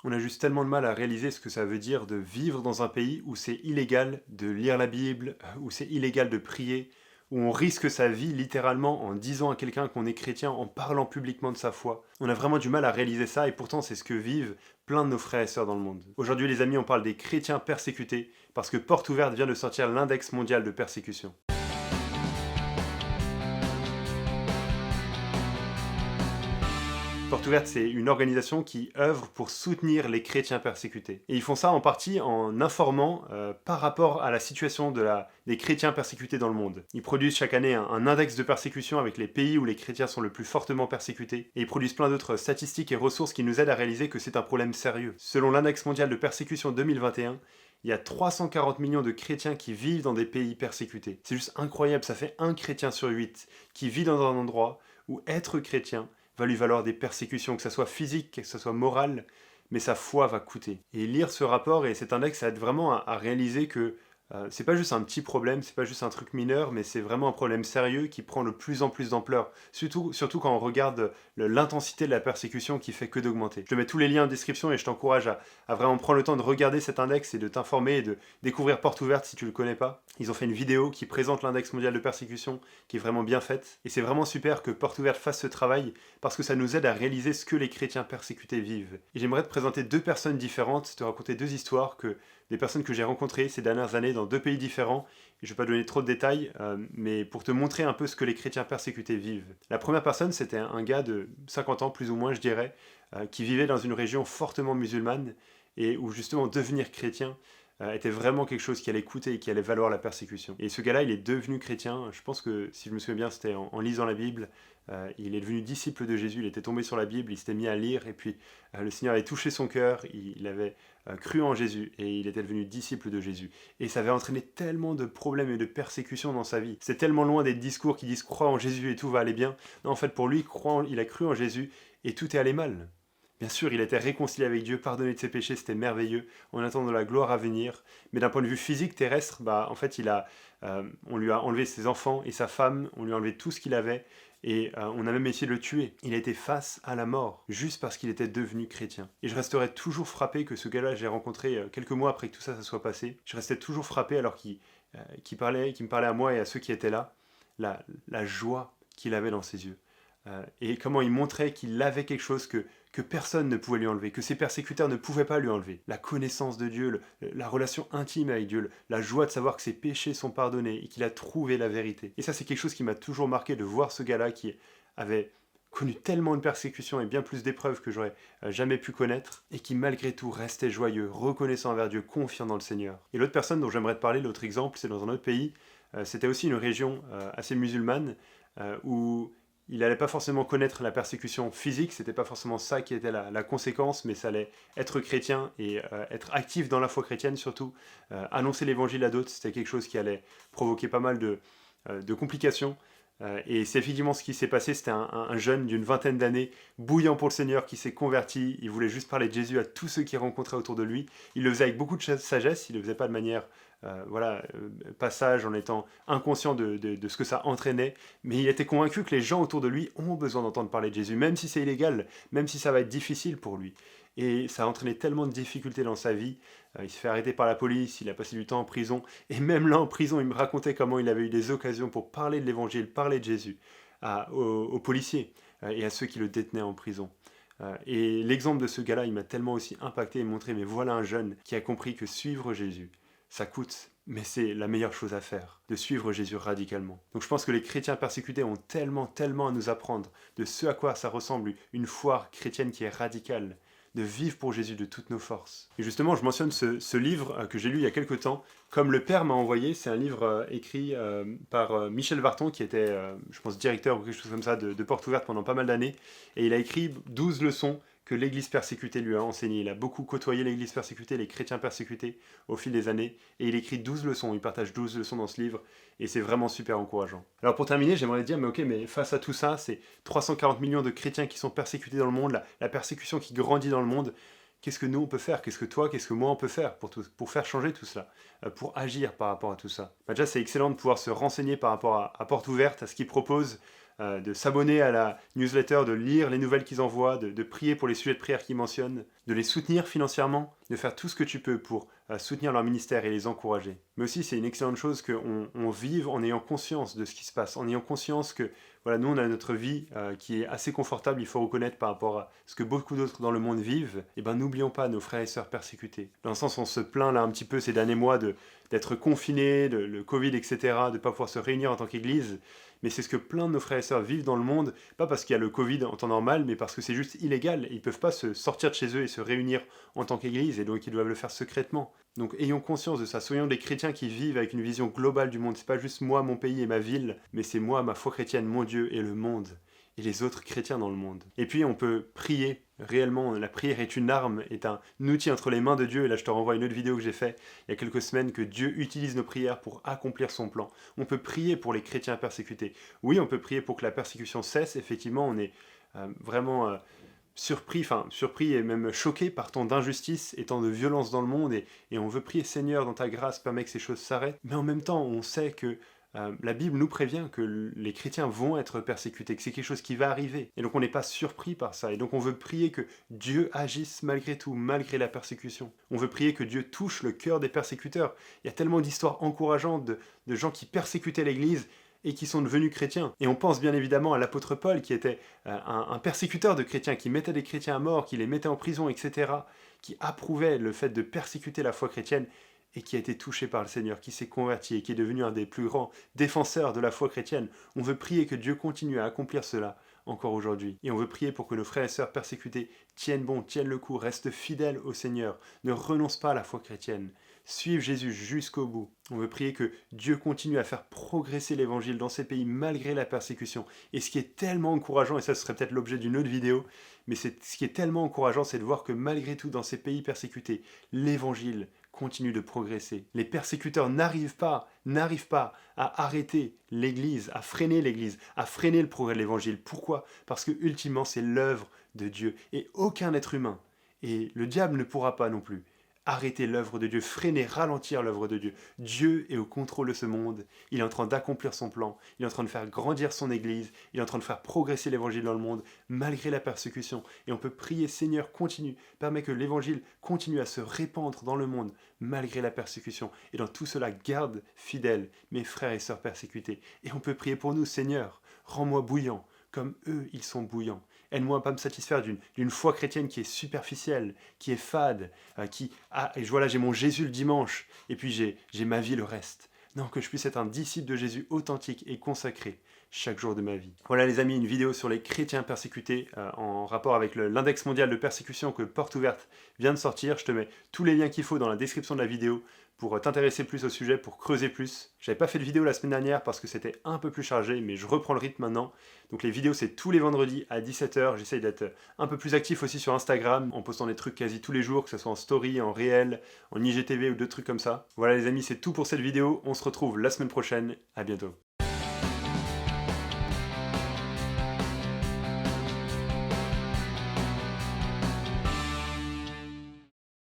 On a juste tellement de mal à réaliser ce que ça veut dire de vivre dans un pays où c'est illégal de lire la Bible, où c'est illégal de prier, où on risque sa vie littéralement en disant à quelqu'un qu'on est chrétien, en parlant publiquement de sa foi. On a vraiment du mal à réaliser ça et pourtant c'est ce que vivent plein de nos frères et sœurs dans le monde. Aujourd'hui les amis, on parle des chrétiens persécutés parce que Porte Ouverte vient de sortir l'index mondial de persécution. Porte Ouverte, c'est une organisation qui œuvre pour soutenir les chrétiens persécutés. Et ils font ça en partie en informant par rapport à la situation des chrétiens persécutés dans le monde. Ils produisent chaque année un index de persécution avec les pays où les chrétiens sont le plus fortement persécutés. Et ils produisent plein d'autres statistiques et ressources qui nous aident à réaliser que c'est un problème sérieux. Selon l'index mondial de persécution 2021, il y a 340 millions de chrétiens qui vivent dans des pays persécutés. C'est juste incroyable, ça fait un chrétien sur 8 qui vit dans un endroit où être chrétien va lui valoir des persécutions, que ce soit physique, que ce soit moral, mais sa foi va coûter. Et lire ce rapport et cet index, ça aide vraiment à réaliser que c'est pas juste un petit problème, c'est pas juste un truc mineur, mais c'est vraiment un problème sérieux qui prend de plus en plus d'ampleur. Surtout quand on regarde l'intensité de la persécution qui fait que d'augmenter. Je te mets tous les liens en description et je t'encourage à vraiment prendre le temps de regarder cet index et de t'informer et de découvrir Porte Ouverte si tu le connais pas. Ils ont fait une vidéo qui présente l'index mondial de persécution qui est vraiment bien faite. Et c'est vraiment super que Porte Ouverte fasse ce travail parce que ça nous aide à réaliser ce que les chrétiens persécutés vivent. Et j'aimerais te présenter deux personnes différentes, te raconter deux histoires des personnes que j'ai rencontrées ces dernières années dans deux pays différents. Et je ne vais pas donner trop de détails, mais pour te montrer un peu ce que les chrétiens persécutés vivent. La première personne, c'était un gars de 50 ans, plus ou moins, je dirais, qui vivait dans une région fortement musulmane et où justement devenir chrétien était vraiment quelque chose qui allait coûter et qui allait valoir la persécution. Et ce gars-là, il est devenu chrétien. Je pense que, si je me souviens bien, c'était en lisant la Bible. Il est devenu disciple de Jésus, il était tombé sur la Bible, il s'était mis à lire, et puis le Seigneur avait touché son cœur, il avait cru en Jésus, et il était devenu disciple de Jésus. Et ça avait entraîné tellement de problèmes et de persécutions dans sa vie. C'est tellement loin des discours qui disent « crois en Jésus et tout va aller bien ». Non, en fait, pour lui, il a cru en Jésus, et tout est allé mal. Bien sûr, il était réconcilié avec Dieu, pardonné de ses péchés, c'était merveilleux, en attendant la gloire à venir. Mais d'un point de vue physique, terrestre, en fait, on lui a enlevé ses enfants et sa femme, on lui a enlevé tout ce qu'il avait, et on a même essayé de le tuer. Il a été face à la mort, juste parce qu'il était devenu chrétien. Et je resterai toujours frappé que ce gars-là, j'ai rencontré quelques mois après que tout ça soit passé. Je restais toujours frappé alors qu'il me parlait à moi et à ceux qui étaient là, la joie qu'il avait dans ses yeux. Et comment il montrait qu'il avait quelque chose que personne ne pouvait lui enlever, que ses persécuteurs ne pouvaient pas lui enlever. La connaissance de Dieu, la relation intime avec Dieu, la joie de savoir que ses péchés sont pardonnés et qu'il a trouvé la vérité. Et ça, c'est quelque chose qui m'a toujours marqué de voir ce gars-là qui avait connu tellement de persécutions et bien plus d'épreuves que j'aurais jamais pu connaître, et qui malgré tout restait joyeux, reconnaissant envers Dieu, confiant dans le Seigneur. Et l'autre personne dont j'aimerais te parler, l'autre exemple, c'est dans un autre pays, c'était aussi une région assez musulmane, où il n'allait pas forcément connaître la persécution physique, c'était pas forcément ça qui était la conséquence, mais ça allait être chrétien et être actif dans la foi chrétienne surtout. Annoncer l'évangile à d'autres, c'était quelque chose qui allait provoquer pas mal de complications. Et c'est effectivement ce qui s'est passé, c'était un jeune d'une vingtaine d'années, bouillant pour le Seigneur, qui s'est converti, il voulait juste parler de Jésus à tous ceux qu'il rencontrait autour de lui. Il le faisait avec beaucoup de sagesse, il ne le faisait pas de manière passage, en étant inconscient de ce que ça entraînait, mais il était convaincu que les gens autour de lui ont besoin d'entendre parler de Jésus, même si c'est illégal, même si ça va être difficile pour lui. Et ça a entraîné tellement de difficultés dans sa vie. Il s'est fait arrêter par la police, il a passé du temps en prison, et même là en prison, il me racontait comment il avait eu des occasions pour parler de l'évangile, parler de Jésus aux policiers et à ceux qui le détenaient en prison. Et l'exemple de ce gars-là, il m'a tellement aussi impacté et montré, mais voilà un jeune qui a compris que suivre Jésus, ça coûte, mais c'est la meilleure chose à faire, de suivre Jésus radicalement. Donc je pense que les chrétiens persécutés ont tellement à nous apprendre de ce à quoi ça ressemble une foi chrétienne qui est radicale, de vivre pour Jésus de toutes nos forces. Et justement, je mentionne ce livre que j'ai lu il y a quelques temps, Comme le Père m'a envoyé. C'est un livre écrit par Michel Varton, qui était, je pense, directeur ou quelque chose comme ça de Porte Ouverte pendant pas mal d'années. Et il a écrit 12 leçons que l'Église persécutée lui a enseigné. Il a beaucoup côtoyé l'Église persécutée, les chrétiens persécutés au fil des années, et il écrit 12 leçons, il partage 12 leçons dans ce livre, et c'est vraiment super encourageant. Alors pour terminer, j'aimerais dire, mais face à tout ça, c'est 340 millions de chrétiens qui sont persécutés dans le monde, la persécution qui grandit dans le monde. Qu'est-ce que nous on peut faire? Qu'est-ce que toi, qu'est-ce que moi on peut faire pour faire changer tout cela, pour agir par rapport à tout ça? Déjà, c'est excellent de pouvoir se renseigner par rapport à Porte Ouverte, à ce qu'ils proposent, de s'abonner à la newsletter, de lire les nouvelles qu'ils envoient, de prier pour les sujets de prière qu'ils mentionnent, de les soutenir financièrement, de faire tout ce que tu peux pour soutenir leur ministère et les encourager. Mais aussi, c'est une excellente chose qu'on vive en ayant conscience de ce qui se passe, en ayant conscience que voilà, nous, on a notre vie qui est assez confortable, il faut reconnaître par rapport à ce que beaucoup d'autres dans le monde vivent. Et ben, n'oublions pas nos frères et sœurs persécutés. Dans le sens, on se plaint là un petit peu ces derniers mois d'être confinés, le Covid, etc., de ne pas pouvoir se réunir en tant qu'Église. Mais c'est ce que plein de nos frères et sœurs vivent dans le monde, pas parce qu'il y a le Covid en temps normal, mais parce que c'est juste illégal. Ils ne peuvent pas se sortir de chez eux et se réunir en tant qu'Église, et donc ils doivent le faire secrètement. Donc ayons conscience de ça, soyons des chrétiens qui vivent avec une vision globale du monde. C'est pas juste moi, mon pays et ma ville, mais c'est moi, ma foi chrétienne, mon Dieu et le monde, et les autres chrétiens dans le monde. Et puis on peut prier, réellement, la prière est une arme, est un outil entre les mains de Dieu, et là je te renvoie à une autre vidéo que j'ai faite il y a quelques semaines, que Dieu utilise nos prières pour accomplir son plan. On peut prier pour les chrétiens persécutés. Oui, on peut prier pour que la persécution cesse, effectivement, on est vraiment... surpris et même choqué par tant d'injustice et tant de violence dans le monde, et on veut prier Seigneur dans ta grâce, permets que ces choses s'arrêtent. Mais en même temps, on sait que la Bible nous prévient que les chrétiens vont être persécutés, que c'est quelque chose qui va arriver. Et donc on n'est pas surpris par ça. Et donc on veut prier que Dieu agisse malgré tout, malgré la persécution. On veut prier que Dieu touche le cœur des persécuteurs. Il y a tellement d'histoires encourageantes de gens qui persécutaient l'Église et qui sont devenus chrétiens. Et on pense bien évidemment à l'apôtre Paul, qui était un persécuteur de chrétiens, qui mettait des chrétiens à mort, qui les mettait en prison, etc., qui approuvait le fait de persécuter la foi chrétienne, et qui a été touché par le Seigneur, qui s'est converti et qui est devenu un des plus grands défenseurs de la foi chrétienne. On veut prier que Dieu continue à accomplir cela encore aujourd'hui. Et on veut prier pour que nos frères et sœurs persécutés tiennent bon, tiennent le coup, restent fidèles au Seigneur, ne renoncent pas à la foi chrétienne, suivent Jésus jusqu'au bout. On veut prier que Dieu continue à faire progresser l'évangile dans ces pays malgré la persécution. Et ce qui est tellement encourageant, et ça ce serait peut-être l'objet d'une autre vidéo, mais ce qui est tellement encourageant, c'est de voir que malgré tout, dans ces pays persécutés, l'évangile continue de progresser. Les persécuteurs n'arrivent pas à arrêter l'Église, à freiner le progrès de l'Évangile. Pourquoi ? Parce que ultimement, c'est l'œuvre de Dieu. Et aucun être humain, et le diable ne pourra pas non plus, arrêter l'œuvre de Dieu, freiner, ralentir l'œuvre de Dieu. Dieu est au contrôle de ce monde, il est en train d'accomplir son plan, il est en train de faire grandir son Église, il est en train de faire progresser l'Évangile dans le monde, malgré la persécution. Et on peut prier, Seigneur, continue, permets que l'Évangile continue à se répandre dans le monde, malgré la persécution. Et dans tout cela, garde fidèles mes frères et sœurs persécutés. Et on peut prier pour nous, Seigneur, rends-moi bouillant, comme eux, ils sont bouillants. Aide-moi à ne pas me satisfaire d'une foi chrétienne qui est superficielle, qui est fade, et voilà, j'ai mon Jésus le dimanche, et puis j'ai ma vie le reste. Non, que je puisse être un disciple de Jésus authentique et consacré chaque jour de ma vie. Voilà les amis, une vidéo sur les chrétiens persécutés en rapport avec l'index mondial de persécution que Porte Ouverte vient de sortir. Je te mets tous les liens qu'il faut dans la description de la vidéo pour t'intéresser plus au sujet, pour creuser plus. J'avais pas fait de vidéo la semaine dernière parce que c'était un peu plus chargé, mais je reprends le rythme maintenant. Donc les vidéos, c'est tous les vendredis à 17h. J'essaye d'être un peu plus actif aussi sur Instagram, en postant des trucs quasi tous les jours, que ce soit en story, en réel, en IGTV ou d'autres trucs comme ça. Voilà les amis, c'est tout pour cette vidéo. On se retrouve la semaine prochaine. À bientôt.